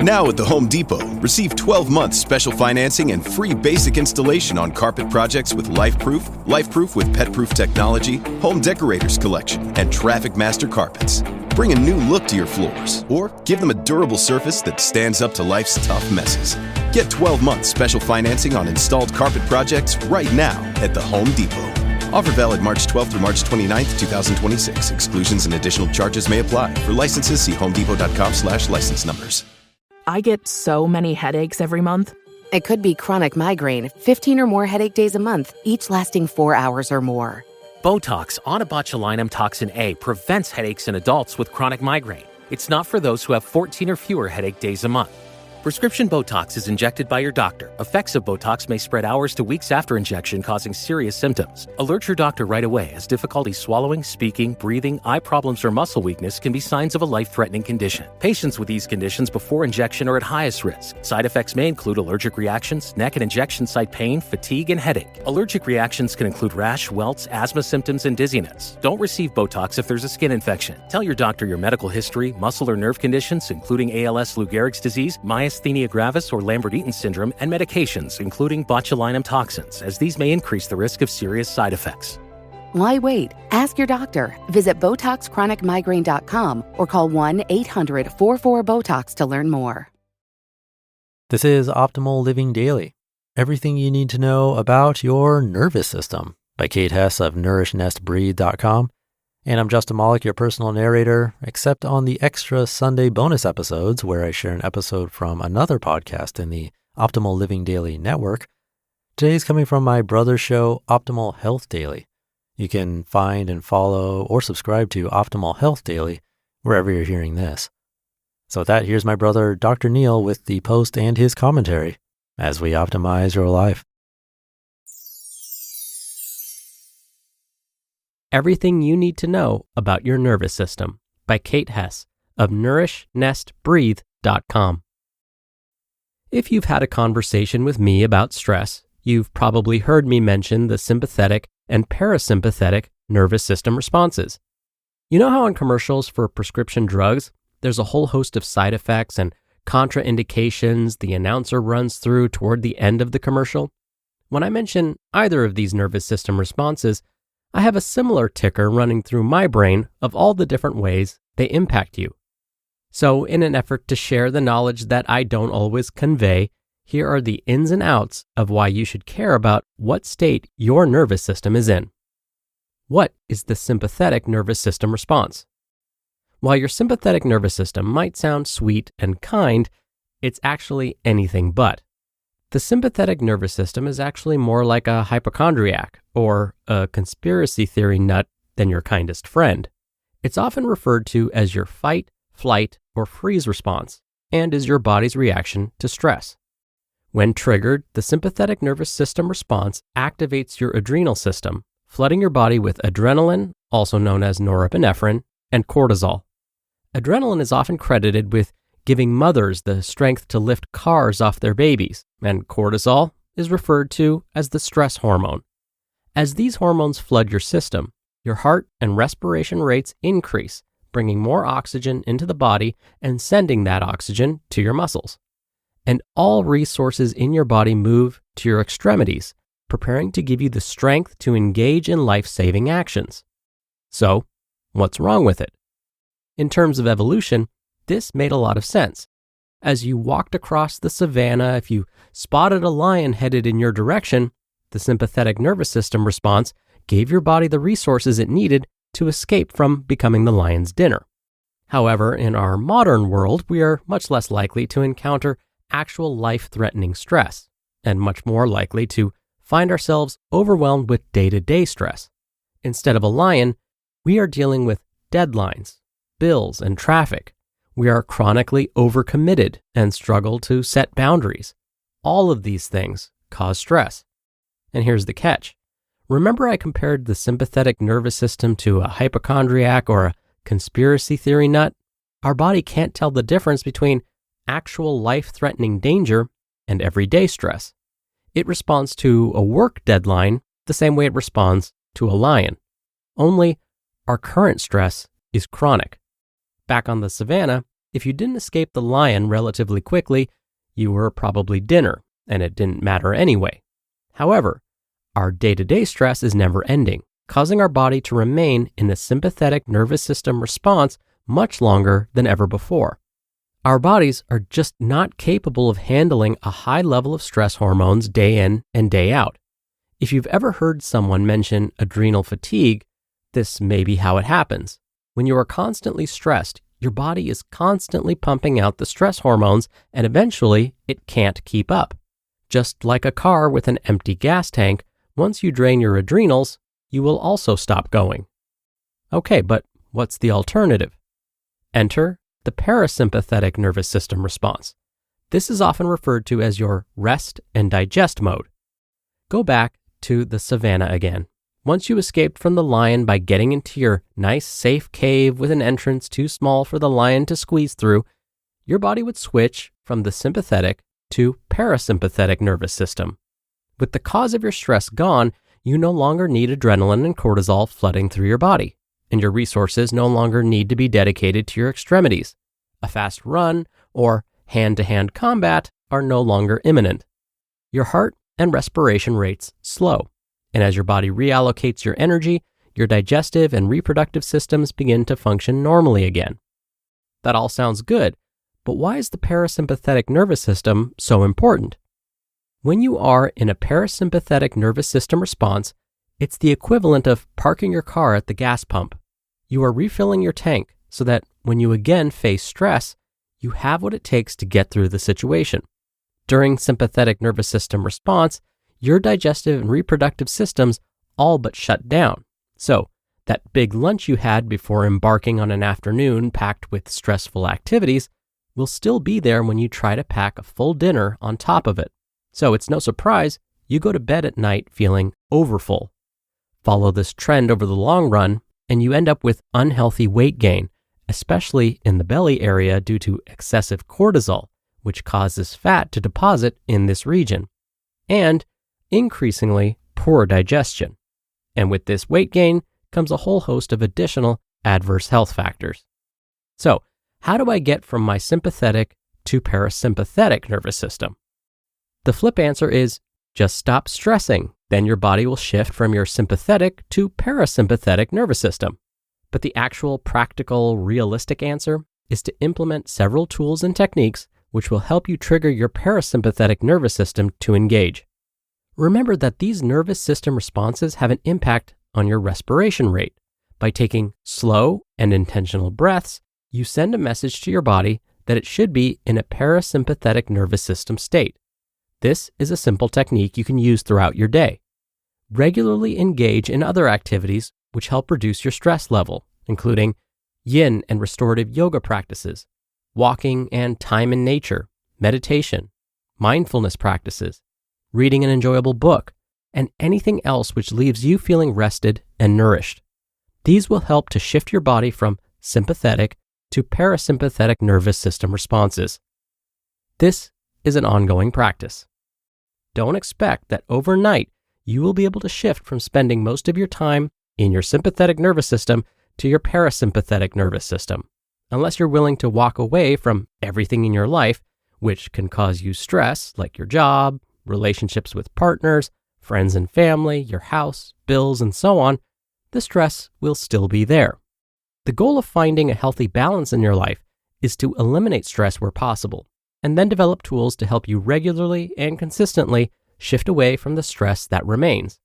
Now at the Home Depot, receive 12 months special financing and free basic installation on carpet projects with LifeProof with PetProof technology, Home Decorators Collection, and Traffic Master carpets. Bring a new look to your floors, or give them a durable surface that stands up to life's tough messes. Get 12 months special financing on installed carpet projects right now at the Home Depot. Offer valid March 12th through March 29th, 2026. Exclusions and additional charges may apply. For licenses, see homedepot.com/license numbers. I get so many headaches every month. It could be chronic migraine, 15 or more headache days a month, each lasting 4 hours or more. Botox, onabotulinum toxin A, prevents headaches in adults with chronic migraine. It's not for those who have 14 or fewer headache days a month. Prescription Botox is injected by your doctor. Effects of Botox may spread hours to weeks after injection, causing serious symptoms. Alert your doctor right away, as difficulty swallowing, speaking, breathing, eye problems, or muscle weakness can be signs of a life-threatening condition. Patients with these conditions before injection are at highest risk. Side effects may include allergic reactions, neck and injection site pain, fatigue, and headache. Allergic reactions can include rash, welts, asthma symptoms, and dizziness. Don't receive Botox if there's a skin infection. Tell your doctor your medical history, muscle or nerve conditions, including ALS, Lou Gehrig's disease, myasthenia gravis or Lambert-Eaton syndrome, and medications, including botulinum toxins, as these may increase the risk of serious side effects. Why wait? Ask your doctor. Visit BotoxChronicMigraine.com or call 1-800-44-BOTOX to learn more. This is Optimal Living Daily. Everything you need to know about your nervous system by Kate Hesse of NourishNestBreathe.com. And I'm Justin Malik, your personal narrator, except on the extra Sunday bonus episodes where I share an episode from another podcast in the Optimal Living Daily network. Today's coming from my brother's show, Optimal Health Daily. You can find and follow or subscribe to Optimal Health Daily wherever you're hearing this. So with that, here's my brother, Dr. Neil, with the post and his commentary as we optimize your life. Everything you need to know about your nervous system by Kate Hesse of NourishNestBreathe.com. If you've had a conversation with me about stress, you've probably heard me mention the sympathetic and parasympathetic nervous system responses. You know how in commercials for prescription drugs, there's a whole host of side effects and contraindications the announcer runs through toward the end of the commercial? When I mention either of these nervous system responses, I have a similar ticker running through my brain of all the different ways they impact you. So in an effort to share the knowledge that I don't always convey, here are the ins and outs of why you should care about what state your nervous system is in. What is the sympathetic nervous system response? While your sympathetic nervous system might sound sweet and kind, it's actually anything but. The sympathetic nervous system is actually more like a hypochondriac or a conspiracy theory nut than your kindest friend. It's often referred to as your fight, flight, or freeze response, and is your body's reaction to stress. When triggered, the sympathetic nervous system response activates your adrenal system, flooding your body with adrenaline, also known as norepinephrine, and cortisol. Adrenaline is often credited with giving mothers the strength to lift cars off their babies, and cortisol is referred to as the stress hormone. As these hormones flood your system, your heart and respiration rates increase, bringing more oxygen into the body and sending that oxygen to your muscles. And all resources in your body move to your extremities, preparing to give you the strength to engage in life-saving actions. So, what's wrong with it? In terms of evolution, this made a lot of sense. As you walked across the savannah, if you spotted a lion headed in your direction, the sympathetic nervous system response gave your body the resources it needed to escape from becoming the lion's dinner. However, in our modern world, we are much less likely to encounter actual life-threatening stress, and much more likely to find ourselves overwhelmed with day-to-day stress. Instead of a lion, we are dealing with deadlines, bills, and traffic. We are chronically overcommitted and struggle to set boundaries. All of these things cause stress. And here's the catch. Remember I compared the sympathetic nervous system to a hypochondriac or a conspiracy theory nut? Our body can't tell the difference between actual life-threatening danger and everyday stress. It responds to a work deadline the same way it responds to a lion. Only our current stress is chronic. Back on the savannah, If you didn't escape the lion relatively quickly, you were probably dinner, and it didn't matter anyway. However, our day-to-day stress is never ending, causing our body to remain in a sympathetic nervous system response much longer than ever before. Our bodies are just not capable of handling a high level of stress hormones day in and day out. If you've ever heard someone mention adrenal fatigue, this may be how it happens. When you are constantly stressed, your body is constantly pumping out the stress hormones, and eventually it can't keep up. Just like a car with an empty gas tank, once you drain your adrenals, you will also stop going. Okay, but what's the alternative? Enter the parasympathetic nervous system response. This is often referred to as your rest and digest mode. Go back to the savannah again. Once you escaped from the lion by getting into your nice, safe cave with an entrance too small for the lion to squeeze through, your body would switch from the sympathetic to parasympathetic nervous system. With the cause of your stress gone, you no longer need adrenaline and cortisol flooding through your body, and your resources no longer need to be dedicated to your extremities. A fast run or hand-to-hand combat are no longer imminent. Your heart and respiration rates slow. And as your body reallocates your energy, your digestive and reproductive systems begin to function normally again. That all sounds good, but why is the parasympathetic nervous system so important? When you are in a parasympathetic nervous system response, it's the equivalent of parking your car at the gas pump. You are refilling your tank so that when you again face stress, you have what it takes to get through the situation. During sympathetic nervous system response, your digestive and reproductive systems all but shut down. So, that big lunch you had before embarking on an afternoon packed with stressful activities will still be there when you try to pack a full dinner on top of it. So, it's no surprise you go to bed at night feeling overfull. Follow this trend over the long run, and you end up with unhealthy weight gain, especially in the belly area due to excessive cortisol, which causes fat to deposit in this region, and increasingly poor digestion. And with this weight gain comes a whole host of additional adverse health factors. So, how do I get from my sympathetic to parasympathetic nervous system? The flip answer is just stop stressing. Then your body will shift from your sympathetic to parasympathetic nervous system. But the actual practical, realistic answer is to implement several tools and techniques which will help you trigger your parasympathetic nervous system to engage. Remember that these nervous system responses have an impact on your respiration rate. By taking slow and intentional breaths, you send a message to your body that it should be in a parasympathetic nervous system state. This is a simple technique you can use throughout your day. Regularly engage in other activities which help reduce your stress level, including yin and restorative yoga practices, walking and time in nature, meditation, mindfulness practices, reading an enjoyable book, and anything else which leaves you feeling rested and nourished. These will help to shift your body from sympathetic to parasympathetic nervous system responses. This is an ongoing practice. Don't expect that overnight you will be able to shift from spending most of your time in your sympathetic nervous system to your parasympathetic nervous system, unless you're willing to walk away from everything in your life which can cause you stress, like your job, relationships with partners, friends and family, your house, bills, and so on. The stress will still be there. The goal of finding a healthy balance in your life is to eliminate stress where possible, and then develop tools to help you regularly and consistently shift away from the stress that remains.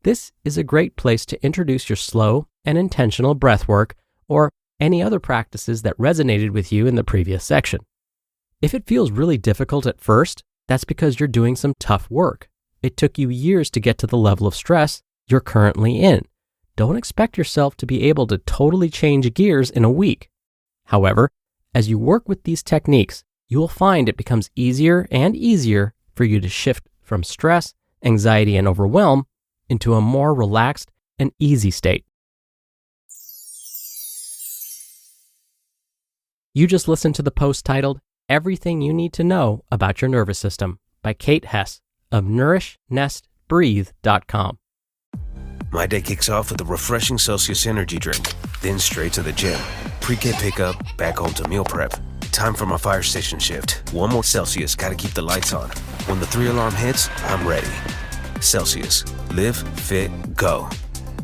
This is a great place to introduce your slow and intentional breath work or any other practices that resonated with you in the previous section. If it feels really difficult at first, that's because you're doing some tough work. It took you years to get to the level of stress you're currently in. Don't expect yourself to be able to totally change gears in a week. However, as you work with these techniques, you will find it becomes easier and easier for you to shift from stress, anxiety, and overwhelm into a more relaxed and easy state. You just listened to the post titled Everything You Need to Know About Your Nervous System by Kate Hesse of NourishNestBreathe.com. My day kicks off with a refreshing Celsius energy drink, then straight to the gym. Pre-K pickup, back home to meal prep. time for my fire station shift. 1 more Celsius, gotta keep the lights on. When the 3-alarm hits, I'm ready. Celsius. Live, fit, go.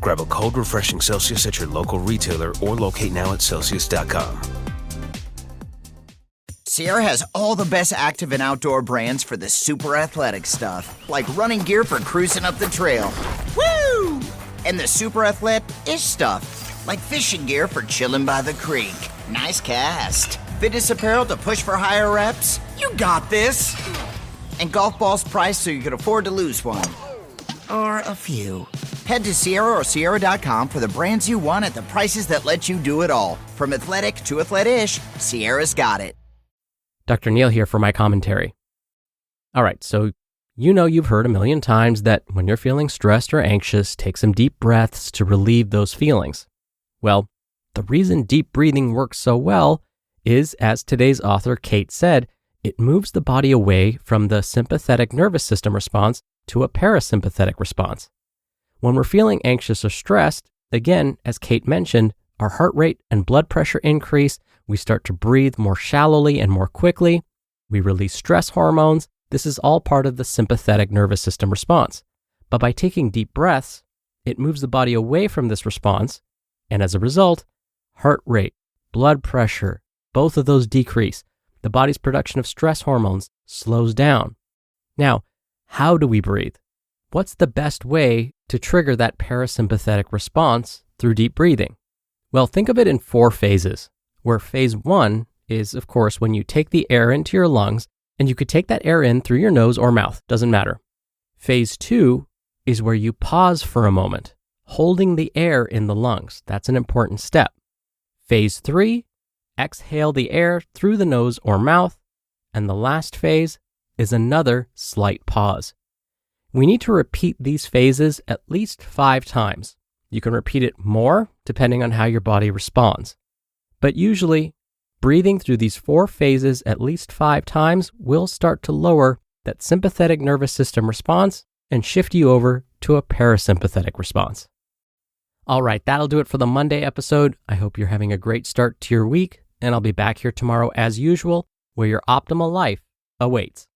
Grab a cold, refreshing Celsius at your local retailer or locate now at Celsius.com. Sierra has all the best active and outdoor brands for the super athletic stuff, like running gear for cruising up the trail. Woo! And the super athletic-ish stuff, like fishing gear for chilling by the creek. Nice cast. Fitness apparel to push for higher reps. You got this. And golf balls priced so you can afford to lose one. Or a few. Head to Sierra or Sierra.com for the brands you want at the prices that let you do it all. From athletic to athletic-ish, Sierra's got it. Dr. Neil here for my commentary. All right, so you've heard a million times that when you're feeling stressed or anxious, take some deep breaths to relieve those feelings. Well, the reason deep breathing works so well is, as today's author Kate said, it moves the body away from the sympathetic nervous system response to a parasympathetic response. When we're feeling anxious or stressed, again, as Kate mentioned, our heart rate and blood pressure increase, we start to breathe more shallowly and more quickly, we release stress hormones. This is all part of the sympathetic nervous system response. But by taking deep breaths, it moves the body away from this response, and as a result, heart rate, blood pressure, both of those decrease. The body's production of stress hormones slows down. Now, how do we breathe? What's the best way to trigger that parasympathetic response through deep breathing? Well, think of it in 4 phases, where phase 1 is, of course, when you take the air into your lungs, and you could take that air in through your nose or mouth, doesn't matter. Phase 2 is where you pause for a moment, holding the air in the lungs. That's an important step. Phase 3, exhale the air through the nose or mouth, and the last phase is another slight pause. We need to repeat these phases at least 5 times. You can repeat it more depending on how your body responds. But usually, breathing through these 4 phases at least 5 times will start to lower that sympathetic nervous system response and shift you over to a parasympathetic response. All right, that'll do it for the Monday episode. I hope you're having a great start to your week, and I'll be back here tomorrow as usual, where your optimal life awaits.